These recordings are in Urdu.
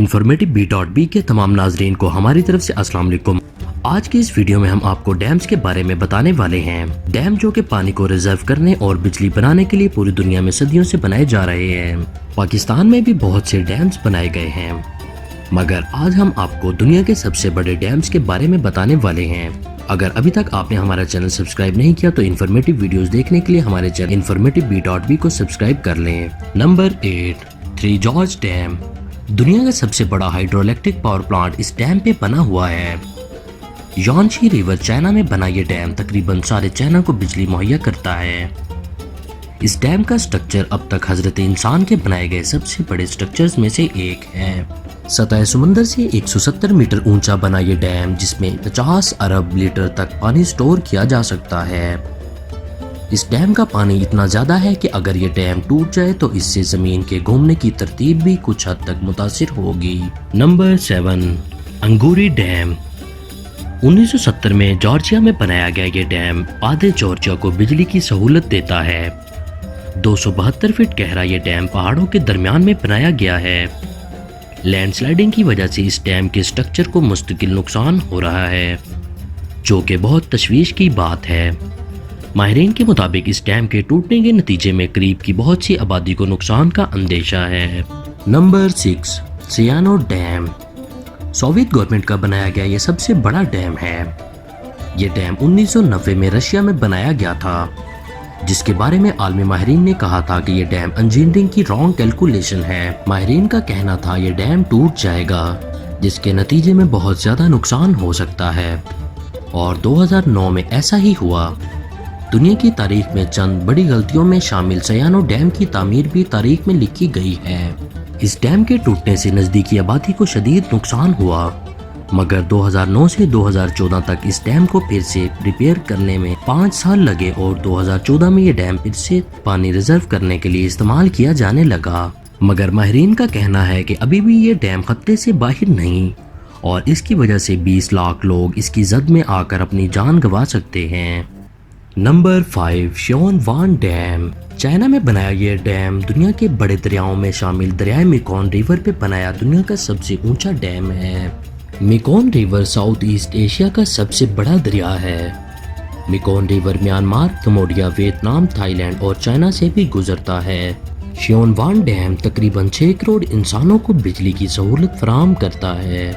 انفارمیٹو بی.بی کے تمام ناظرین کو ہماری طرف سے السلام علیکم۔ آج کی اس ویڈیو میں ہم آپ کو ڈیمز کے بارے میں بتانے والے ہیں۔ ڈیم جو کہ پانی کو ریزرو کرنے اور بجلی بنانے کے لیے پوری دنیا میں صدیوں سے بنائے جا رہے ہیں۔ پاکستان میں بھی بہت سے ڈیمز بنائے گئے ہیں، مگر آج ہم آپ کو دنیا کے سب سے بڑے ڈیمز کے بارے میں بتانے والے ہیں۔ اگر ابھی تک آپ نے ہمارا چینل سبسکرائب نہیں کیا تو انفارمیٹو ویڈیوز دیکھنے کے لیے ہمارے چینل انفارمیٹو بی.بی کو سبسکرائب کر لیں۔ Number 8، Three Gorges Dam. دنیا کا سب سے بڑا ہائیڈرو الیکٹرک پاور پلانٹ اس ڈیم پہ بنا ہوا ہے۔ یانشی ریور چائنا میں بنا یہ ڈیم تقریباً سارے چائنا کو بجلی مہیا کرتا ہے۔ اس ڈیم کا سٹرکچر اب تک حضرت انسان کے بنائے گئے سب سے بڑے سٹرکچرز میں سے ایک ہے۔ سطح سمندر سے 170 میٹر اونچا بنا یہ ڈیم، جس میں 50 ارب لیٹر تک پانی سٹور کیا جا سکتا ہے۔ اس ڈیم کا پانی اتنا زیادہ ہے کہ اگر یہ ڈیم ٹوٹ جائے تو اس سے زمین کے گھومنے کی ترتیب بھی کچھ حد تک متاثر ہوگی۔ Number 7، انگوری dam. 1970 میں جارجیا میں بنایا گیا یہ ڈیم آدھے جارجیا کو بجلی کی سہولت دیتا ہے۔ 272 فٹ گہرا یہ ڈیم پہاڑوں کے درمیان میں بنایا گیا ہے۔ لینڈ سلائڈنگ کی وجہ سے اس ڈیم کے سٹرکچر کو مستقل نقصان ہو رہا ہے، جو کہ بہت تشویش کی بات ہے۔ ماہرین کے مطابق اس ڈیم کے ٹوٹنے کے نتیجے میں قریب کی بہت سی آبادی کو نقصان کا اندیشہ ہے۔ Number 6، Sayano dam. Soviet government کا بنایا گیا یہ سب سے بڑا ڈیم ہے۔ یہ ڈیم 1990 میں رشیا میں بنایا گیا تھا، جس کے بارے میں عالمی ماہرین نے کہا تھا کہ یہ ڈیم انجینئرنگ کی رانگ کیلکولیشن ہے۔ ماہرین کا کہنا تھا یہ ڈیم ٹوٹ جائے گا، جس کے نتیجے میں بہت زیادہ نقصان ہو سکتا ہے، اور 2009 میں ایسا ہی ہوا۔ دنیا کی تاریخ میں چند بڑی غلطیوں میں شامل سیانو ڈیم کی تعمیر بھی تاریخ میں لکھی گئی ہے۔ اس ڈیم کے ٹوٹنے سے نزدیکی آبادی کو شدید نقصان ہوا، مگر 2009 سے 2014 تک اس ڈیم کو پھر سے ریپیئر کرنے میں 5 سال لگے، اور 2014 میں یہ ڈیم پھر سے پانی ریزرو کرنے کے لیے استعمال کیا جانے لگا۔ مگر ماہرین کا کہنا ہے کہ ابھی بھی یہ ڈیم خطے سے باہر نہیں، اور اس کی وجہ سے 20 لاکھ لوگ اس کی زد میں آ کر اپنی جان گنوا سکتے ہیں۔ نمبر 5، شیون وان ڈیم۔ چائنا میں بنایا یہ ڈیم دنیا کے بڑے دریاؤں میں شامل دریائے میکونگ ریور پہ بنایا دنیا کا سب سے اونچا ڈیم ہے۔ Mekong river South East Asia کا سب سے بڑا دریا ہے۔ Mekong river Myanmar, Cambodia, Vietnam, Thailand اور چائنا سے بھی گزرتا ہے۔ شیون وان ڈیم تقریباً 6 کروڑ انسانوں کو بجلی کی سہولت فراہم کرتا ہے۔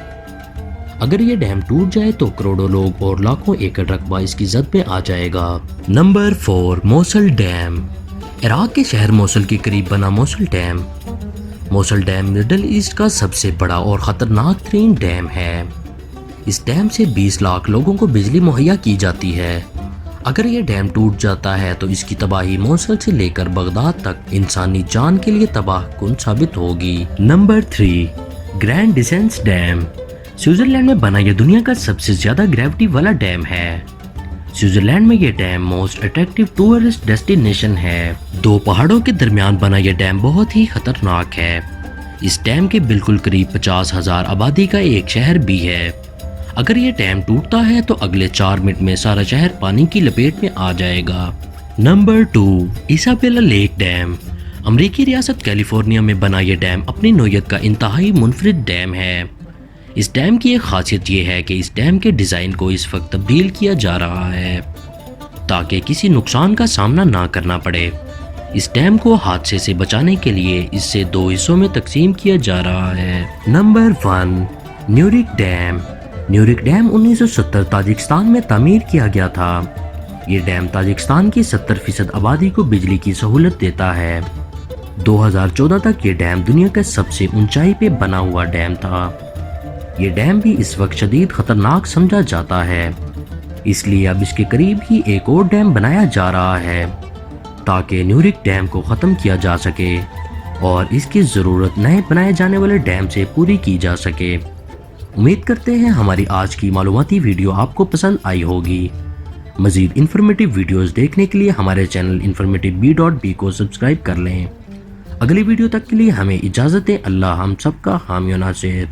اگر یہ ڈیم ٹوٹ جائے تو کروڑوں لوگ اور لاکھوں ایکڑ رقبہ اس کی زد میں آ جائے گا۔ نمبر 4، موصل ڈیم۔ عراق کے شہر موصل کے قریب بنا موصل ڈیم۔ موصل ڈیم مڈل ایسٹ کا سب سے بڑا اور خطرناک ترین ڈیم ہے۔ اس ڈیم سے 20 لاکھ لوگوں کو بجلی مہیا کی جاتی ہے۔ اگر یہ ڈیم ٹوٹ جاتا ہے تو اس کی تباہی موصل سے لے کر بغداد تک انسانی جان کے لیے تباہ کن ثابت ہوگی۔ Number 3، Grande Dixence Dam. Switzerland میں بنا یہ دنیا کا سب سے زیادہ گریوٹی والا ڈیم ہے۔ سوئٹزرلینڈ میں یہ dam most attractive tourist destination ہے۔ 2 پہاڑوں کے درمیان بنا یہ ڈیم بہت ہی خطرناک ہے۔ اس ڈیم کے بالکل قریب 50,000 آبادی کا ایک شہر بھی ہے۔ اگر یہ ڈیم ٹوٹتا ہے تو اگلے 4 منٹ میں سارا شہر پانی کی لپیٹ میں آ جائے گا۔ Number 2، Isabella lake dam. امریکی ریاست کیلیفورنیا میں بنا یہ ڈیم اپنی نوعیت کا انتہائی منفرد ڈیم ہے۔ اس ڈیم کی ایک خاصیت یہ ہے کہ اس ڈیم کے ڈیزائن کو اس وقت تبدیل کیا جا رہا ہے تاکہ کسی نقصان کا سامنا نہ کرنا پڑے۔ اس ڈیم کو حادثے سے بچانے کے لیے اس سے 2 حصوں میں تقسیم کیا جا رہا ہے۔ Number 1، Nurek Dam. Nurek dam 1970 Tajikistan میں تعمیر کیا گیا تھا۔ یہ ڈیم تاجکستان کی 70% آبادی کو بجلی کی سہولت دیتا ہے۔ 2014 تک یہ ڈیم دنیا کا سب سے اونچائی پہ بنا ہوا ڈیم تھا۔ یہ ڈیم بھی اس وقت شدید خطرناک سمجھا جاتا ہے، اس لیے اب اس کے قریب ہی ایک اور ڈیم بنایا جا رہا ہے تاکہ نیورک ڈیم کو ختم کیا جا سکے اور اس کی ضرورت نئے بنائے جانے والے ڈیم سے پوری کی جا سکے۔ امید کرتے ہیں ہماری آج کی معلوماتی ویڈیو آپ کو پسند آئی ہوگی۔ مزید انفارمیٹیو ویڈیوز دیکھنے کے لیے ہمارے چینل انفارمیٹو بی.بی کو سبسکرائب کر لیں۔ اگلی ویڈیو تک کے لیے ہمیں اجازت دیں۔ اللہ ہم سب کا حامی و ناصر۔